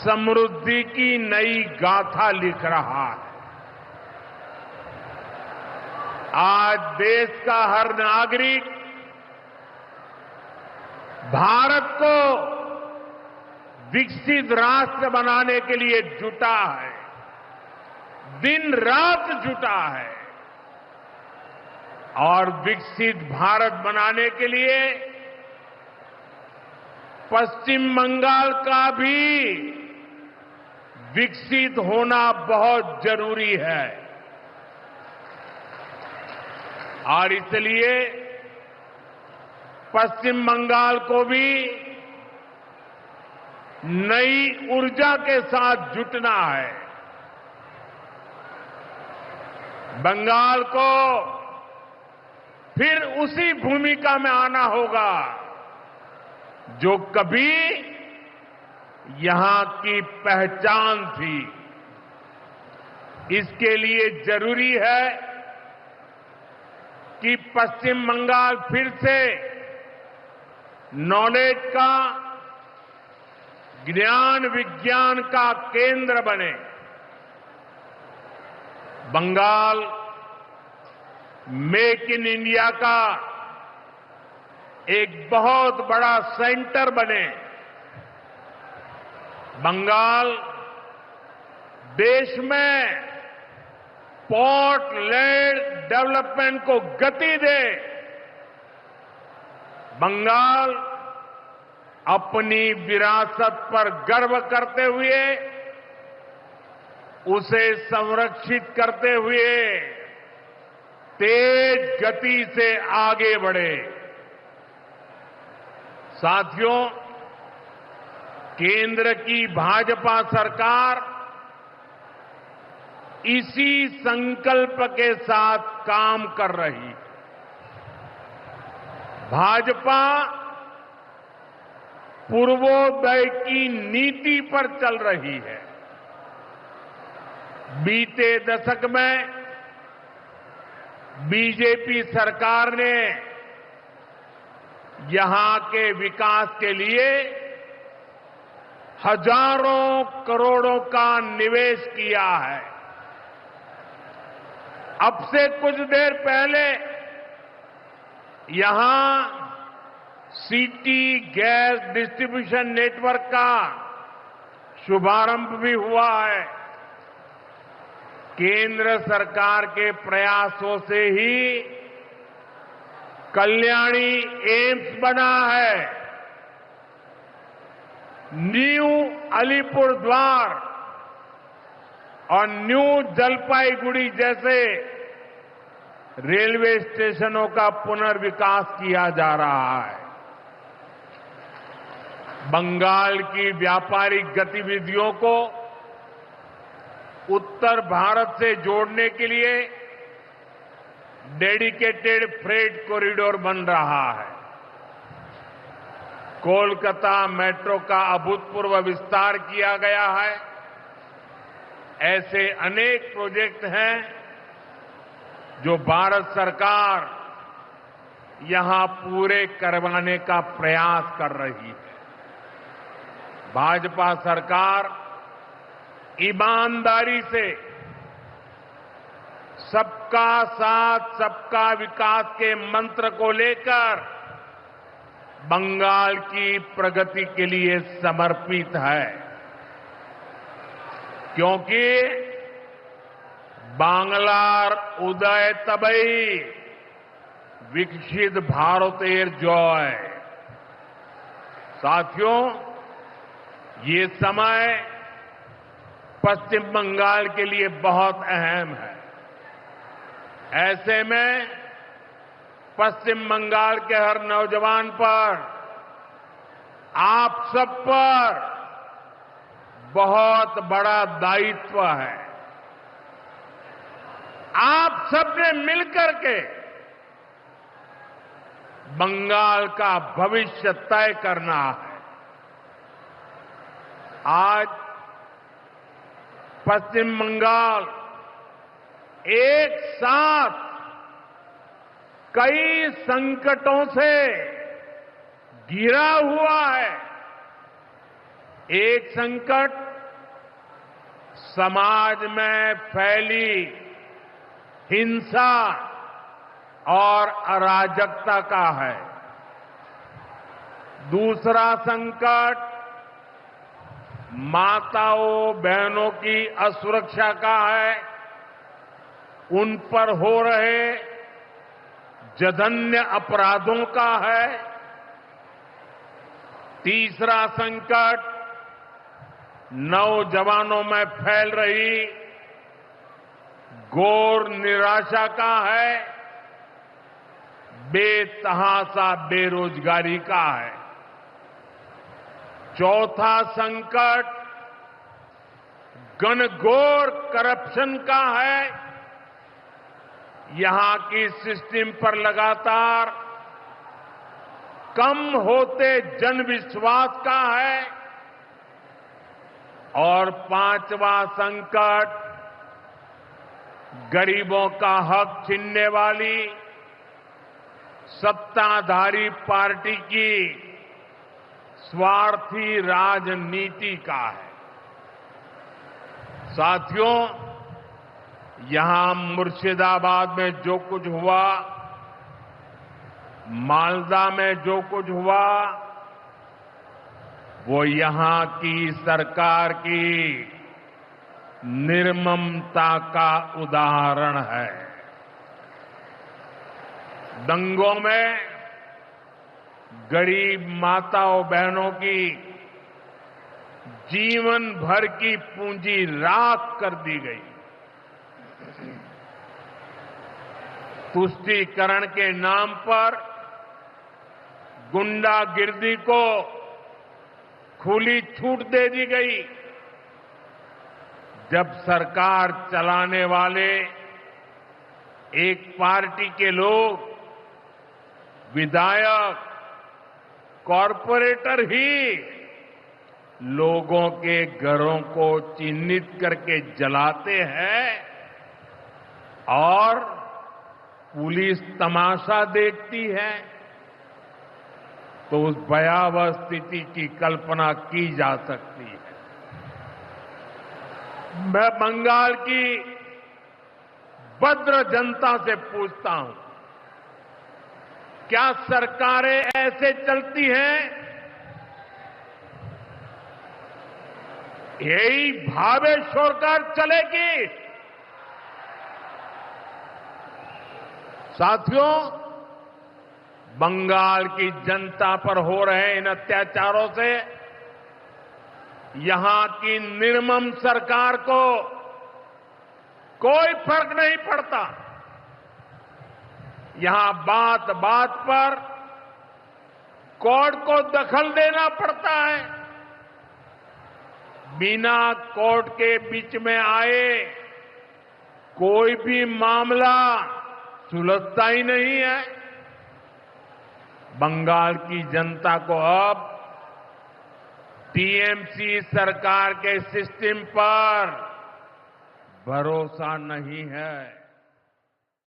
समृद्धि की नई गाथा लिख रहा है। आज देश का हर नागरिक भारत को विकसित राष्ट्र बनाने के लिए जुटा है, दिन रात जुटा है और विकसित भारत बनाने के लिए पश्चिम बंगाल का भी विकसित होना बहुत जरूरी है। और इसलिए पश्चिम बंगाल को भी नई ऊर्जा के साथ जुटना है। बंगाल को फिर उसी भूमिका में आना होगा जो कभी यहां की पहचान थी। इसके लिए जरूरी है कि पश्चिम बंगाल फिर से नॉलेज का, ज्ञान विज्ञान का केंद्र बने। बंगाल मेक इन इंडिया का एक बहुत बड़ा सेंटर बने। बंगाल देश में पोर्ट लेड डेवलपमेंट को गति दे। बंगाल अपनी विरासत पर गर्व करते हुए, उसे संरक्षित करते हुए तेज गति से आगे बढ़े। साथियों, केंद्र की भाजपा सरकार इसी संकल्प के साथ काम कर रही है। भाजपा पूर्वोदय की नीति पर चल रही है। बीते दशक में बीजेपी सरकार ने यहां के विकास के लिए हजारों करोड़ों का निवेश किया है। अब से कुछ देर पहले यहां सिटी गैस डिस्ट्रीब्यूशन नेटवर्क का शुभारंभ भी हुआ है। केंद्र सरकार के प्रयासों से ही कल्याणी एम्स बना है। न्यू अलीपुरद्वार और न्यू जलपाईगुड़ी जैसे रेलवे स्टेशनों का पुनर्विकास किया जा रहा है। बंगाल की व्यापारिक गतिविधियों को उत्तर भारत से जोड़ने के लिए डेडिकेटेड फ्रेट कॉरिडोर बन रहा है। कोलकाता मेट्रो का अभूतपूर्व विस्तार किया गया है। ऐसे अनेक प्रोजेक्ट हैं जो भारत सरकार यहां पूरे करवाने का प्रयास कर रही है। भाजपा सरकार ईमानदारी से सबका साथ सबका विकास के मंत्र को लेकर बंगाल की प्रगति के लिए समर्पित है, क्योंकि बांग्लार उदय तबई विकसित भारतेर जय। साथियों, ये समय पश्चिम बंगाल के लिए बहुत अहम है। ऐसे में पश्चिम बंगाल के हर नौजवान पर, आप सब पर बहुत बड़ा दायित्व है। आप सबने मिलकर के बंगाल का भविष्य तय करना है। आज पश्चिम बंगाल एक साथ कई संकटों से घिरा हुआ है। एक संकट समाज में फैली हिंसा और अराजकता का है। दूसरा संकट माताओं बहनों की असुरक्षा का है, उन पर हो रहे जघन्य अपराधों का है। तीसरा संकट नौजवानों में फैल रही घोर निराशा का है, बेतहाशा बेरोजगारी का है। चौथा संकट घनघोर करप्शन का है। यहां की सिस्टम पर लगातार कम होते जनविश्वास का है। और पांचवा संकट गरीबों का हक छीनने वाली सत्ताधारी पार्टी की स्वार्थी राजनीति का है। साथियों, यहां मुर्शिदाबाद में जो कुछ हुआ, मालदा में जो कुछ हुआ, वो यहां की सरकार की निर्ममता का उदाहरण है। दंगों में गरीब माताओं बहनों की जीवन भर की पूंजी राख कर दी गई। तुष्टीकरण के नाम पर गुंडागिर्दी को खुली छूट दे दी गई। जब सरकार चलाने वाले एक पार्टी के लोग, विधायक, कॉरपोरेटर ही लोगों के घरों को चिन्हित करके जलाते हैं और पुलिस तमाशा देखती है, तो उस भयावह स्थिति की कल्पना की जा सकती है। मैं बंगाल की भद्र जनता से पूछता हूं, क्या सरकारें ऐसे चलती हैं? यही भावेश्वर कर चलेगी? साथियों, बंगाल की जनता पर हो रहे इन अत्याचारों से यहां की निर्मम सरकार को कोई फर्क नहीं पड़ता। यहां बात बात पर कोर्ट को दखल देना पड़ता है। बिना कोर्ट के बीच में आए कोई भी मामला सुलझता ही नहीं है। बंगाल की जनता को अब टीएमसी सरकार के सिस्टम पर भरोसा नहीं है।